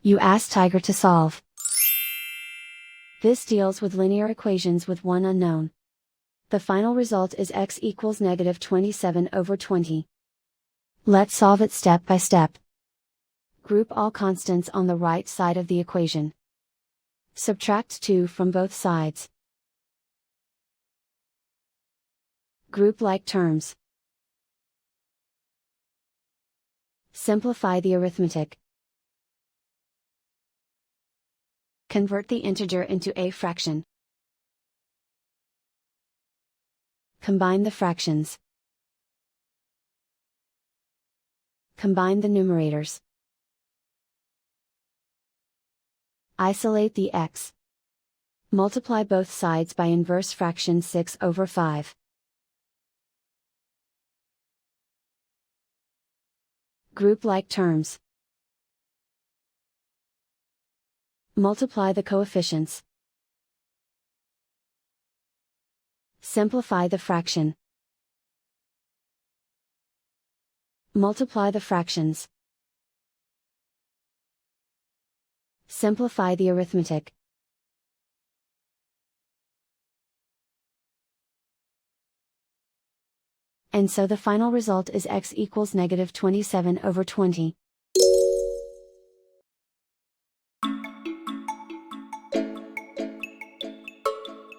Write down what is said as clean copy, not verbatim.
You ask Tiger to solve. This deals with linear equations with one unknown. The final result is x equals negative 27 over 20. Let's solve it step by step. Group all constants on the right side of the equation. Subtract 2 from both sides. Group like terms. Simplify the arithmetic. Convert the integer into a fraction. Combine the fractions. Combine the numerators. Isolate the x. Multiply both sides by inverse fraction 6 over 5. Group like terms. Multiply the coefficients. Simplify the fraction. Multiply the fractions. Simplify the arithmetic. And so the final result is x equals negative 27 over 20.